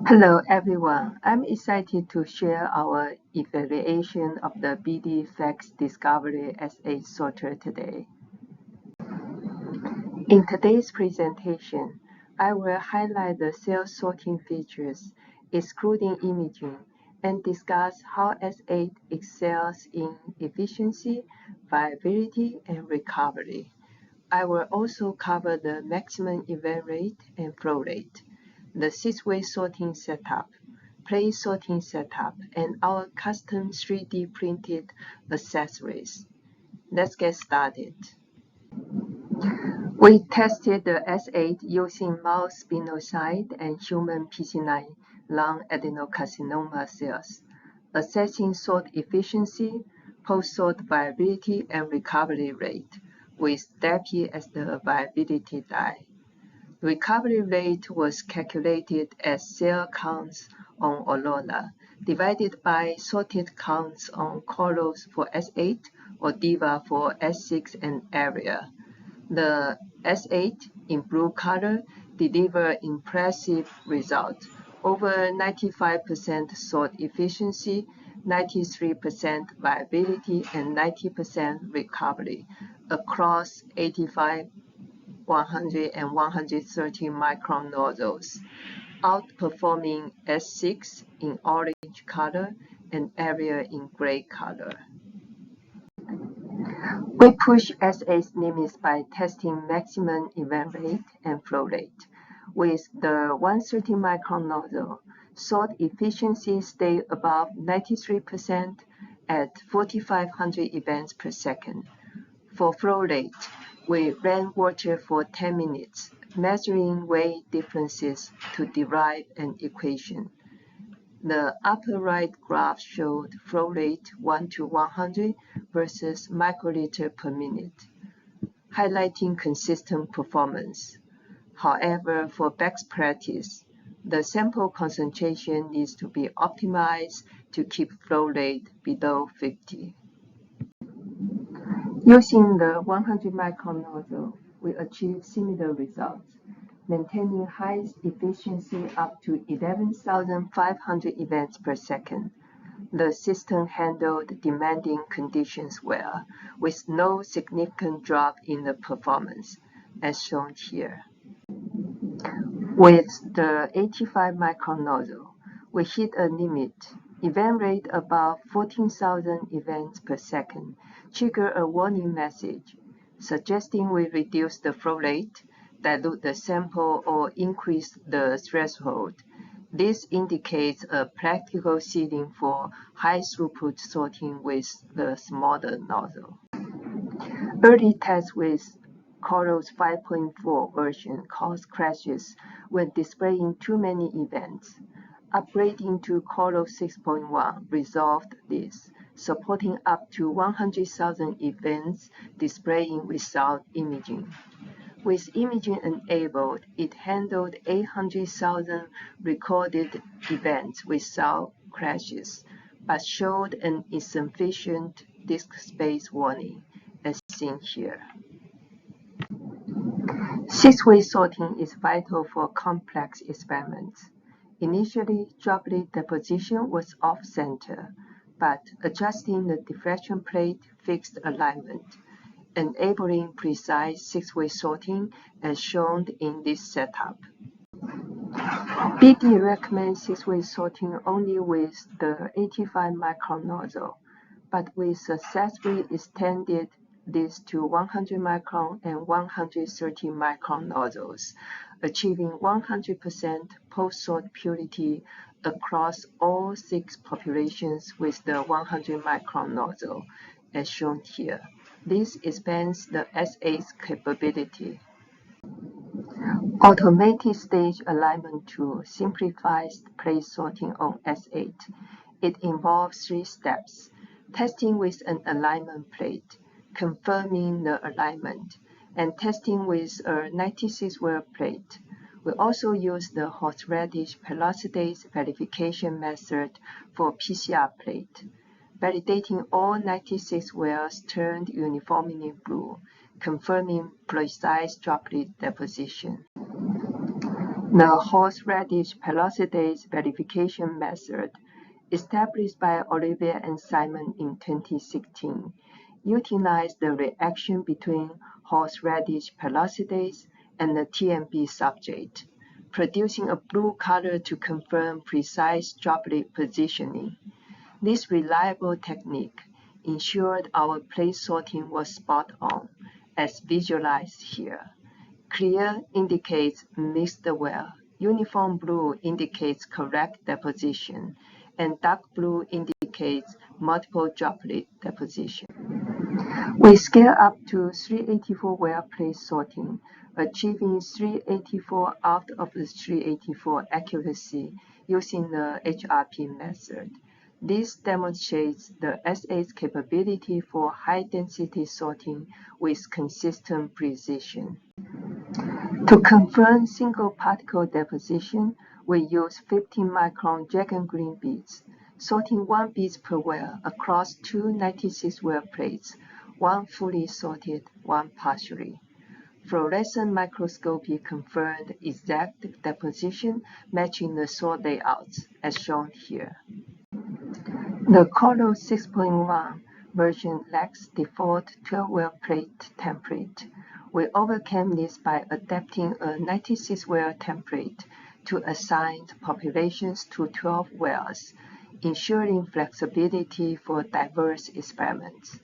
Hello everyone, I'm excited to share our evaluation of the BD FACSDiscover S8 sorter today. In today's presentation, I will highlight the cell sorting features, excluding imaging, and discuss how S8 excels in efficiency, viability, and recovery. I will also cover the maximum event rate and flow rate, the 6-way sorting setup, place sorting setup, and our custom 3D printed accessories. Let's get started. We tested the S8 using mouse spinoside and human PC9 lung adenocarcinoma cells, assessing sort efficiency, post-sort viability, and recovery rate, with DAPI as the viability die. Recovery rate was calculated as cell counts on Aurora divided by sorted counts on corals for S8 or DIVA for S6 and area. The S8 in blue color delivered impressive results, over 95% sort efficiency, 93% viability, and 90% recovery across 85, 100, and 130 micron nozzles, outperforming S6 in orange color and area in gray color. We push S8's limits by testing maximum event rate and flow rate. With the 130 micron nozzle, sort efficiency stayed above 93% at 4,500 events per second. For flow rate, we ran water for 10 minutes, measuring weight differences to derive an equation. The upper right graph showed flow rate 1 to 100 versus microliter per minute, highlighting consistent performance. However, for best practice, the sample concentration needs to be optimized to keep flow rate below 50. Using the 100 micron nozzle, we achieved similar results, maintaining high efficiency up to 11,500 events per second. The system handled demanding conditions well, with no significant drop in the performance, as shown here. With the 85 micron nozzle, we hit a limit. Event rate above 14,000 events per second triggered a warning message, suggesting we reduce the flow rate, dilute the sample, or increase the threshold. This indicates a practical ceiling for high-throughput sorting with the smaller nozzle. Early tests with Coral's 5.4 version caused crashes when displaying too many events. Upgrading to Coral 6.1 resolved this, supporting up to 100,000 events displaying without imaging. With imaging enabled, it handled 800,000 recorded events without crashes, but showed an insufficient disk space warning, as seen here. 6-way sorting is vital for complex experiments. Initially, droplet deposition was off-center, but adjusting the deflection plate fixed alignment, enabling precise 6-way sorting as shown in this setup. BD recommends 6-way sorting only with the 85 micron nozzle, but we successfully extended this to 100 micron and 130 micron nozzles, achieving 100% post-sort purity across all 6 populations with the 100 micron nozzle, as shown here. This expands the S8's capability. Automated stage alignment tool simplifies place sorting on S8. It involves 3 steps: testing with an alignment plate, confirming the alignment, and testing with a 96-well plate. We also use the horseradish peroxidase verification method for PCR plate, validating all 96 wells turned uniformly blue, confirming precise droplet deposition. The horseradish peroxidase verification method, established by Olivier and Simon in 2016, utilized the reaction between horseradish peroxidase and the TMB subject, producing a blue color to confirm precise droplet positioning. This reliable technique ensured our plate sorting was spot on, as visualized here. Clear indicates mixed well, uniform blue indicates correct deposition, and dark blue indicates multiple droplet deposition. We scale up to 384 well plate sorting, achieving 384 out of the 384 accuracy using the HRP method. This demonstrates the SA's capability for high-density sorting with consistent precision. To confirm single particle deposition, we use 15-micron dragon green beads, sorting 1 bead per well across two 96 well plates, one fully sorted, one partially. Fluorescent microscopy confirmed exact deposition matching the sort layouts, as shown here. The Color 6.1 version lacks default 12-well plate template. We overcame this by adapting a 96-well template to assign populations to 12 wells, ensuring flexibility for diverse experiments.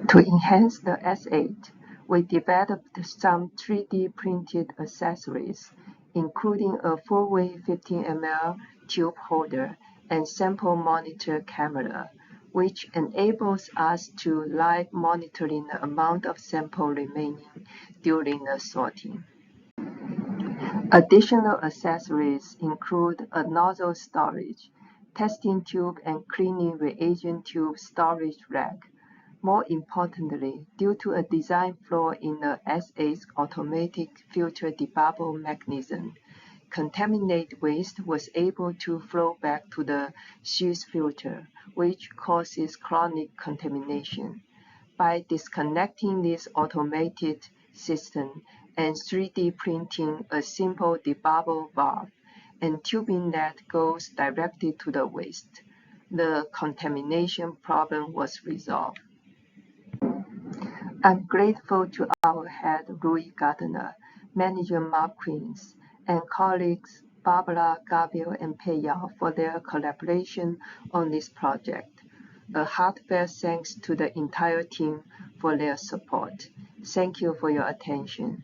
To enhance the S8, we developed some 3D printed accessories, including a 4-way 15 ml tube holder and sample monitor camera, which enables us to live monitoring the amount of sample remaining during the sorting. Additional accessories include a nozzle storage, testing tube and cleaning reagent tube storage rack. More importantly, due to a design flaw in the SA's automatic filter debubble mechanism, contaminated waste was able to flow back to the sheath filter, which causes chronic contamination. By disconnecting this automated system and 3D printing a simple debubble valve and tubing that goes directly to the waste, the contamination problem was resolved. I'm grateful to our head Louis Gardner, manager Mark Queens, and colleagues Barbara, Gabriel, and Pei Yao for their collaboration on this project. A heartfelt thanks to the entire team for their support. Thank you for your attention.